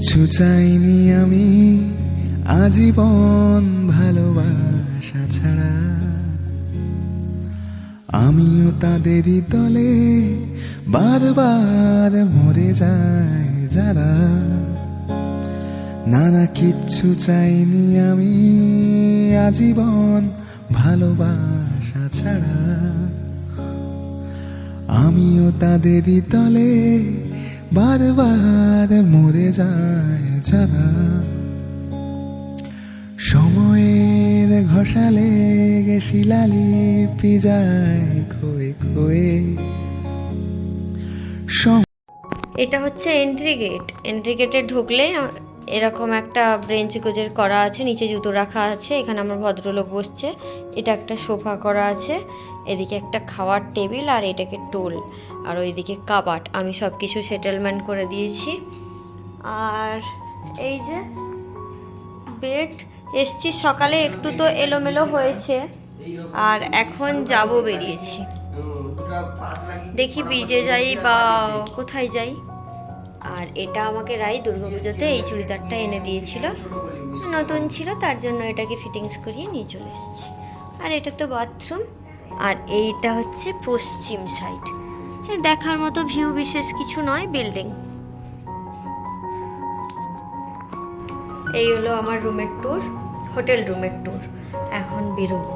কিচ্ছু চাইনি আমি আজীবন ভালোবাসা ছাড়া, আমিও তাদেরই তলে বারবার মরে যায় যারা। না না কিচ্ছু চাইনি আমি আজীবন ভালোবাসা ছাড়া, আমিও তাদেরই তলে বারবার মরে যায় যারা। সময়ের ঘষালে গে শিলালিপি যায় খোয়ে খোয়ে। এটা হচ্ছে এন্ট্রি গেট। এন্ট্রি গেটে ঢুকলে এরকম একটা ব্রেঞ্চ গোজের করা আছে, নিচে জুতো রাখা আছে, এখানে আমার ভদ্রলোক বসছে, এটা একটা সোফা করা আছে, এদিকে একটা খাওয়ার টেবিল, আর এটাকে টোল, আর ওইদিকে কাবাট। আমি সব কিছু সেটেলমেন্ট করে দিয়েছি। আর এই যে বেড, এসছি সকালে, একটু তো এলোমেলো হয়েছে, আর এখন যাব বেরিয়েছি, দেখি ব্রিজে যাই বা কোথায় যাই। আর এটা আমাকে রাই দুর্গাপুজোতে এই চুড়িদারটা এনে দিয়েছিল, নতুন ছিল, তার জন্য এটাকে ফিটিংস করিয়ে নিয়ে চলে এসেছি। আর এটা তো বাথরুম, আর এইটা হচ্ছে পশ্চিম সাইড। হ্যাঁ, দেখার মতো ভিউ বিশেষ কিছু নয়, বিল্ডিং। এই হলো আমার রুমের ট্যুর, হোটেল রুমের ট্যুর। এখন বেরোবো।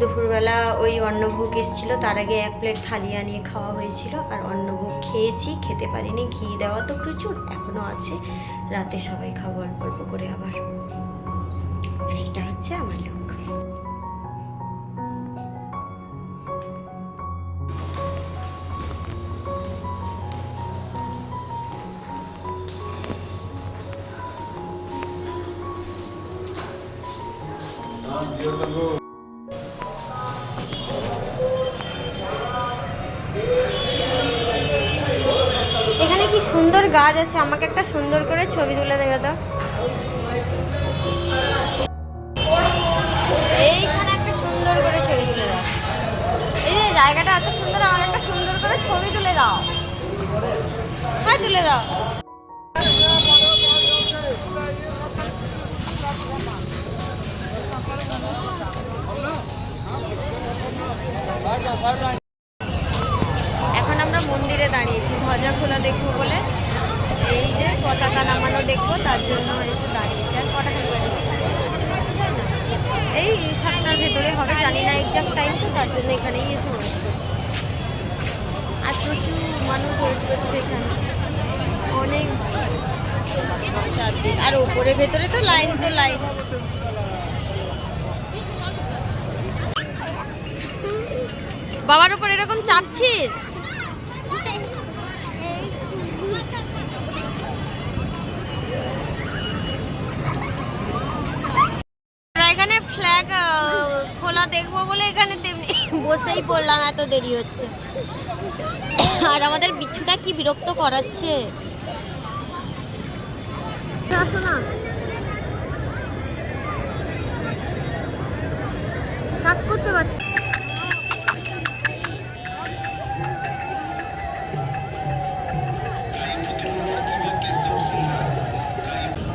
দুপুরবেলা ওই অন্নভোগ এসেছিলো, তার আগে এক প্লেট থালি আনিয়ে খাওয়া হয়েছিল, আর অন্নভোগ খেয়েছি, খেতে পারিনি, ঘি দেওয়া তো প্রচুর এখনো আছে, রাতে সবাই খাবো অল্প অল্প করে আবার। আর এটা হচ্ছে আমার লোক। এখানে কি সুন্দর গাছ আছে, আমাকে একটা সুন্দর করে ছবি তুলে দেবে তো। এইখানে একটা সুন্দর করে ছবি তুলে দাও। এই যে জায়গাটা এত সুন্দর, আমাকে একটা সুন্দর করে ছবি তুলে দাও। হ্যাঁ, তুলে দাও। এখন আমরা মন্দিরে দাঁড়িয়েছি, ধ্বজা খোলা দেখবো বলে, এই যে পতাকা নামানো দেখবো, তার জন্য এসে দাঁড়িয়েছি। আর কটা খালি বাজে? এই 7টার ভেতরে হবে, জানি না এক্সাক্ট টাইম, তো তার জন্য এখানেই এসে ওয়েট করছি। আর প্রচুর মানুষ ওয়েট করছে এখানে, অনেক। আর ওপরে ভেতরে তো লাইন তো লাইন। বাবার উপর এরকম চাপছিস? এখানে ফ্ল্যাগ খোলা দেখবো বলে এখানে বসেই পড়লাম, এত দেরি হচ্ছে। আর আমাদের বিচ্ছুটা কি বিরক্ত করাচ্ছে। আসো না, কাজ করতে পারছি।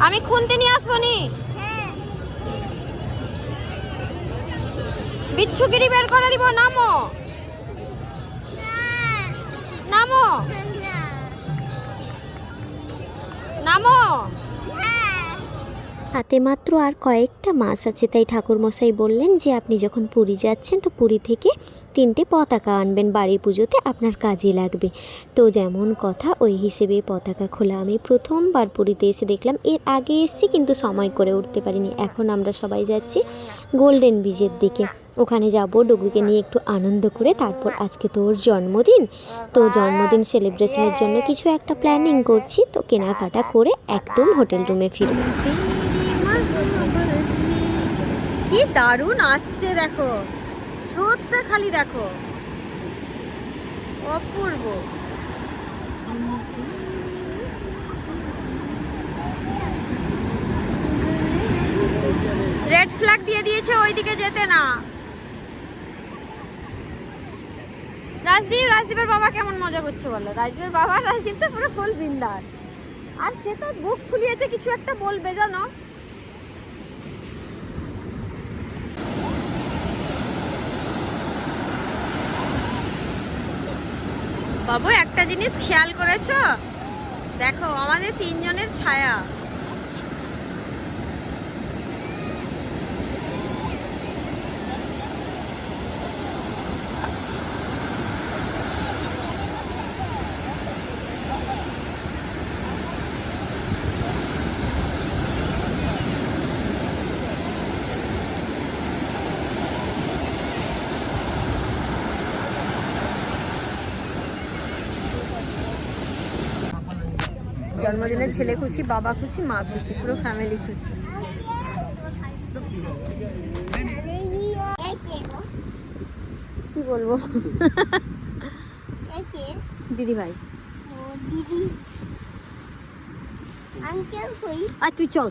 আমি খুনতে নিয়ে আসবো নি। বিচ্ছুগিরি বের করে দিব, নামো নামো নামো। হাতে মাত্র আর কয়েকটা মাস আছে, তাই ঠাকুরমশাই বললেন যে আপনি যখন পুরী যাচ্ছেন তো পুরী থেকে 3টে পতাকা আনবেন, বাড়ির পুজোতে আপনার কাজে লাগবে। তো যেমন কথা ওই হিসেবে পতাকা খোলা আমি প্রথমবার পুরীতে এসে দেখলাম। এর আগে এসেছি কিন্তু সময় করে উঠতে পারিনি। এখন আমরা সবাই যাচ্ছি গোল্ডেন বিচের দিকে, ওখানে যাব ডুগুকে নিয়ে একটু আনন্দ করে। তারপর আজকে তো ওর জন্মদিন, তো জন্মদিন সেলিব্রেশনের জন্য কিছু একটা প্ল্যানিং করছি, তো কেনাকাটা করে একদম হোটেল রুমে ফিরব। কি দারুণ আসছে দেখো, স্রোতটা খালি দেখো, অপূর্ব। রেড ফ্ল্যাগ দিয়ে দিয়েছে, ওইদিকে যেতে না। রাজদীপের বাবা কেমন মজা করছে বলো। রাজদীপের বাবা, রাজদীপ তো পুরো ফুল বিন্দাস। আর সে তো বুক ফুলিয়েছে, কিছু একটা বলবে জানো। বাবু একটা জিনিস খেয়াল করেছো? দেখো আমাদের তিনজনের ছায়া। জন্মদিনে ছেলে খুশি, বাবা খুশি, মা খুশি, পুরো ফ্যামিলি খুশি। কি বলবো, দিদি ভাই। আর তুই চল,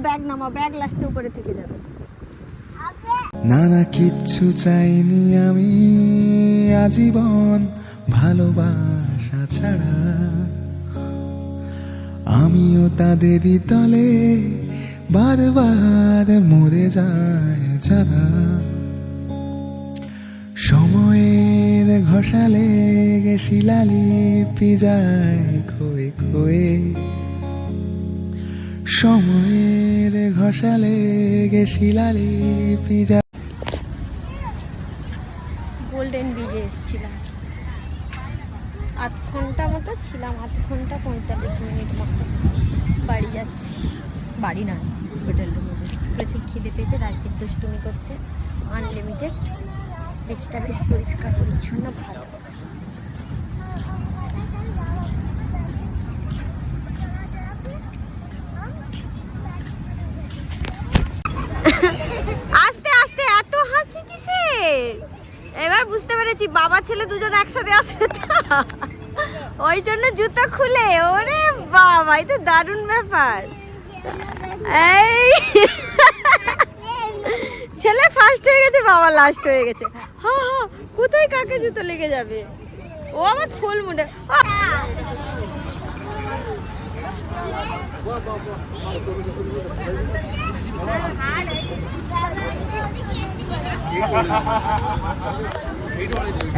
ব্যাগ নামা, ব্যাগ লাস্টে উপরে থেকে যাবে। না না কিচ্ছু চাইনি আমি আজীবন ভালোবাসা ছাড়া, আমিও তাদেরই তলে বারবার মরে যায় যারা। সময়ের ঘষালে শিলালিপি যায় খোয়ে খোয়ে, সময়ের ঘষালে শিলালিপি যায়। গোল্ডেন বিচে এসেছিলাম, 8 ঘন্টা মতো ছিলাম, 8 ঘন্টা 45 মিনিট মতো। বাড়ি যাচ্ছি, বাড়ি না, হোটেল রুমে যাচ্ছি। প্রচুর খিদে পেয়েছে, রাজদীপ দুষ্টুমি করছে। আনলিমিটেড, বিচটা বেশ পরিষ্কার পরিচ্ছন্ন, ভালো। আস্তে আস্তে, এত হাসি কিসের? এবার বুঝতে পেরেছি বাবা ছেলে দুজন একসাথে আসে তো, ওই জন্য জুতো খুলে। ওরে বাবা, এই তো দারুণ ব্যাপার। এই ছেলে ফার্স্ট হয়ে গেছে, বাবা লাস্ট হয়ে গেছে। হ্যাঁ হ্যাঁ, কোথায় কাকে জুতো লেগে যাবে? ও আমার ফুল মুডে।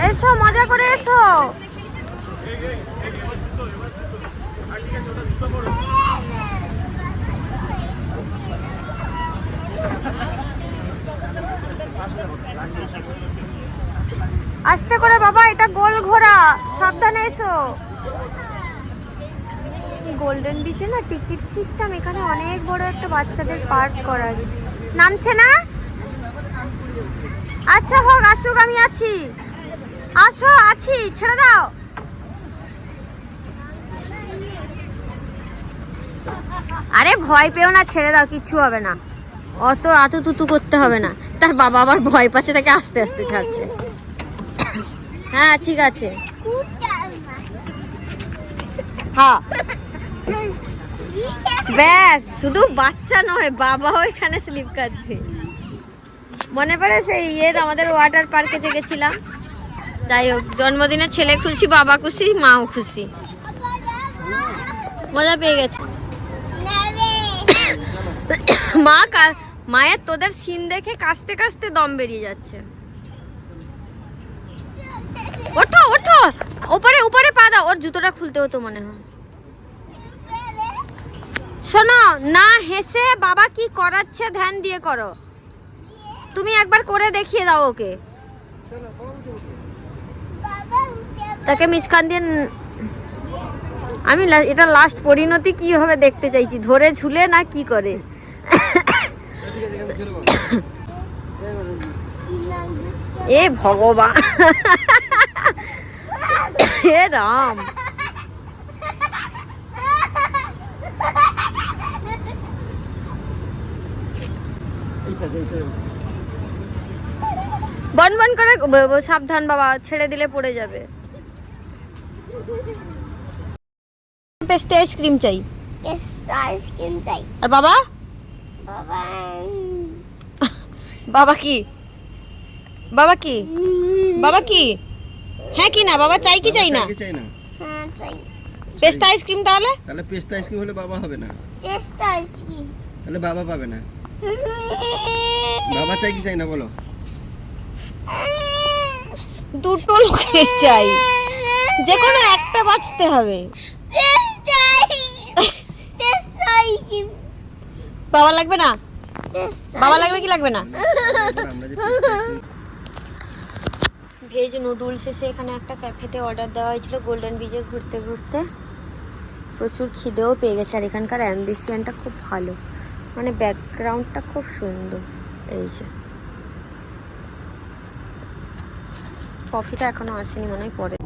এসো, মজা করে এসো। আস্তে করে বাবা, এটা গোল ঘোড়া, সাবধানে এসো। গোল্ডেন বিচে না টিকিট সিস্টেম, এখানে অনেক বড় একটা বাচ্চাদের পার্ক করা আছে। নামছে না? আচ্ছা হোক, আসুক, আমি আছি। আসো, আছি, ছেড়ে দাও। আরে ভয় পেও না, ছেড়ে দাও, কিচ্ছু হবে না। অত আতুতুতু করতে হবে না। তার বাবা আবার ভয় পাচ্ছে, তাকে আস্তে আস্তে ছাড়ছে। হ্যাঁ ঠিক আছে, হ্যাঁ ব্যাস। শুধু বাচ্চা নয়, বাবাও এখানে স্লিপ কাটছে। মনে পড়ে সেই আমাদের ওয়াটার পার্কে যে গেছিলাম। যাই হোক, জন্মদিনে ছেলে খুশি, বাবা খুশি, মাও খুশি, মজা পেয়ে গেছে। মায়ের তোদের সিন দেখে কাশতে কাশতে দম বেরিয়ে যাচ্ছে। ওঠো ওঠো, উপরে উপরে পা দাও। ওর জুতোটা খুলতে হতো মনে হয়। শোনো না, হেসে বাবা কি করাচ্ছে ধ্যান দিয়ে করো। তুমি একবার করে দেখিয়ে দাও ওকে। তাকে মিচকান দিয়ে। আমি এটা লাস্ট পরিণতি কি হবে দেখতে চাইছি, ধরে ঝুলে না কি করে। এ ভগবান, হে রাম। বন বন করে, সাবধান বাবা, ছেড়ে দিলে পড়ে যাবে। পেস্টে আইসক্রিম চাই, আইসক্রিম চাই। আর বাবা? বাবা কি? বাবা কি? বাবা কি? হ্যাঁ কি না? বাবা চাই কি চাই না? হ্যাঁ চাই। পেস্তা আইসক্রিম তাহলে তাহলে পেস্তা আইসক্রিম হলে বাবা হবে না, টেস্ট আইসক্রিম তাহলে বাবা পাবে না। বাবা চাই কি চাই না বলো? দুটো লোকের চাই, যে কোনো একটা বাঁচতে হবে। বাবা লাগবে না? বাবা লাগবে কি লাগবে না? আমরা যে পেস্তা আইসক্রিম ভেজ নুডলস এসে এখানে একটা ক্যাফেতে অর্ডার দেওয়া হয়েছিল গোল্ডেন বিচে ঘুরতে ঘুরতে। প্রচুর খিদেও পেয়ে গেছে, আর এখানকার অ্যাম্বিশনটা খুব ভালো, মানে ব্যাকগ্রাউন্ডটা খুব সুন্দর। এই যে কফিটা এখনো আসেনি, মনে হয় পরে।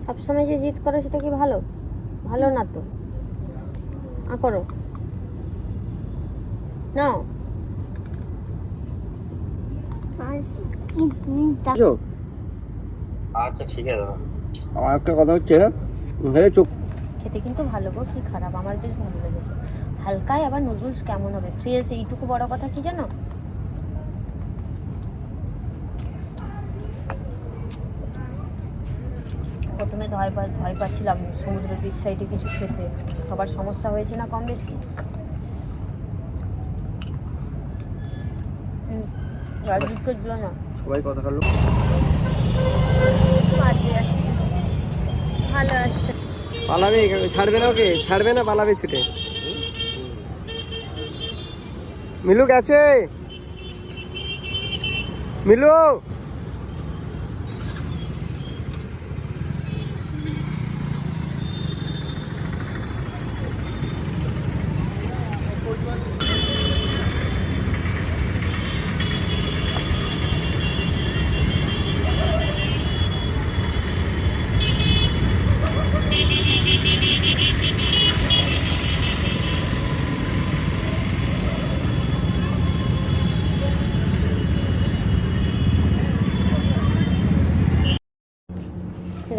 সবসময় যে জিদ করো সেটা কি ভালো? ভালো না তো, করো নাও। আচ্ছা ঠিক আছে দাদা। আমার একটা কথা হচ্ছে চোখ খেতে কিন্তু ভালো গো, কি খারাপ, আমার বেশ ভালো লেগেছে। হালকায় আবার নুডলস কেমন হবে, ফ্রেশ, এইটুকু বড় কথা কি জানো, প্রথমে ভয় পাচ্ছিলাম সমুদ্রের বিচ সাইডে কিছু খেতে, সবার সমস্যা হয়েছে না কম বেশি। দিল না, সবাই কথা কাটলো। বাজে আসছে, ভালো আসছে। পালাবে, ছাড়বে না, ওকে ছাড়বে না, পালাবে ছুটে। মিলু গেছে, মিলু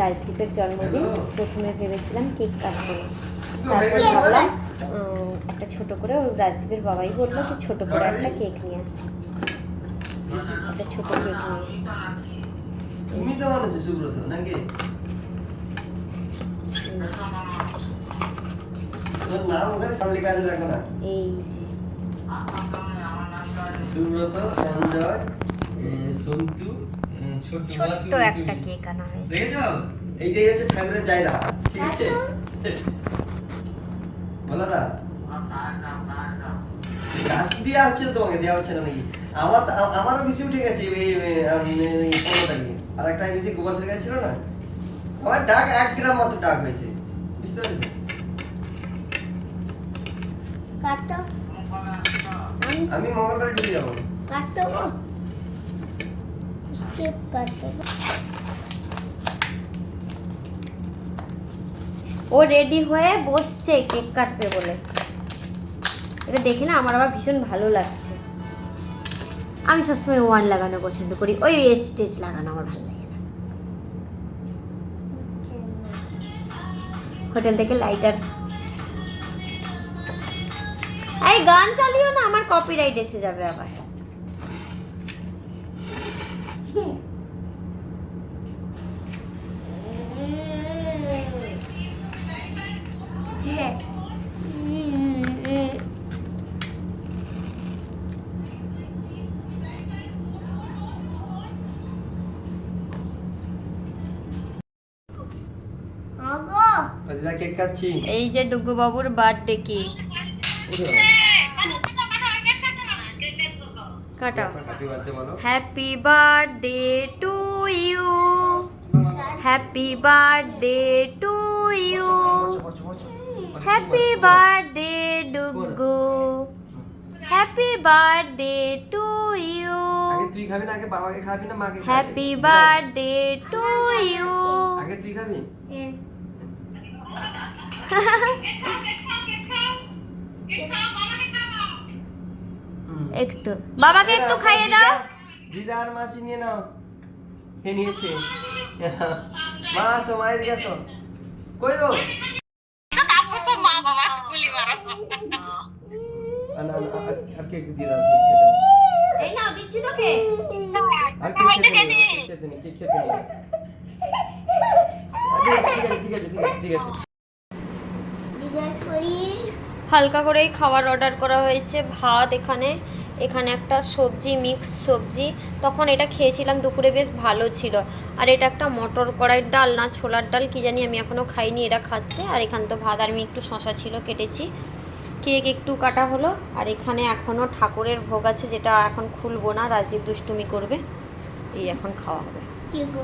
রাজদীপের জন্মদিন, প্রথমে ভেবেছিলাম কেক কাটবো, তারপর ভাবলাম একটা ছোট করে, ওর রাজদীপের বাবাই বললো যে ছোট করে একটা কেক নিয়ে আসি, একটা ছোট কেক নিয়ে এসেছি। তুমি তো বানাচ্ছো সুব্রত নাকি? তোর নাম ওখানে লেখা আছে দেখো না, এই যে সুব্রত, সঞ্জয়, সন্তু, ছোট্ট একটা কেক আনা হয়েছে। দেখেছো, এইটাই হচ্ছে ঠাকুরের জায়গা, ঠিক আছে? বলো দা, গাছ দেওয়া হচ্ছে তোমাকে, দেওয়া হচ্ছে না নাকি? আমারও বেশি উঠে গেছে এই 15 তারিখে, আর একটা বেশি গোপালের কাছে ছিল না, আমার ডাক 1 গ্রাম মাত্র ডাক হয়েছে, বুঝতে পেরেছো? কাটো আমি মঙ্গলবারে ঢুকে যাবো। কাটো কেক কাটো। ও রেডি হয়ে বসছে কেক কাটবে বলে, এটা দেখে না আমার আবার ভীষণ ভালো লাগছে। আমি সবসময় ওয়ান লাগানো পছন্দ করি, ওই স্টেজ লাগানো আমার ভালো লাগে না। হোটেল থেকে লাইটার, এই গান চালিও না, আমার কপিরাইট এসে যাবে আবার। দিদা কেক কাটছি। এই যে ডুগু বাবুর বার্থডে কেক, কাটাও। হ্যাপি বার্থডে বলো। Happy birthday to you, happy birthday to you, happy birthday Dugu, happy birthday to you, আগে তুই খাবি না, আগে বাবাকে খাবি না মাকে খাবি? Happy birthday to you. আগে তুই খাবি? একটু বাবাকে একটু খাইয়ে দাও। দিদা আর মাসি নিয়ে নাও, হে নিয়েছে। মা আসো, মায়ের দিকে আসো। কই গো? আর কেক দিয়ে দাও, কেক খেতে দাও। এই নাও দিচ্ছি তোকে। আর কেক খেতে নেই, কেক খেতে নেই, কেক খেতে নেই। আগে ঠিক আছে জিজ্ঞেস করি হালকা করেই খাবার অর্ডার করা হয়েছে, ভাত এখানে একটা সবজি, মিক্স সবজি। তখন এটা খেয়েছিলাম দুপুরে, বেশ ভালো ছিল। আর এটা একটা মটর কড়াইয়ের ডাল না ছোলার ডাল কি জানি, আমি এখনও খাইনি, এরা খাচ্ছে। আর এখানে তো ভাত, আর আমি একটু শশা ছিল কেটেছি, কেক একটু কাটা হলো। আর এখানে এখনও ঠাকুরের ভোগ আছে, যেটা এখন খুলবো না, রাজদীপ দুষ্টুমি করবে। এই এখন খাওয়া হবে। কি গো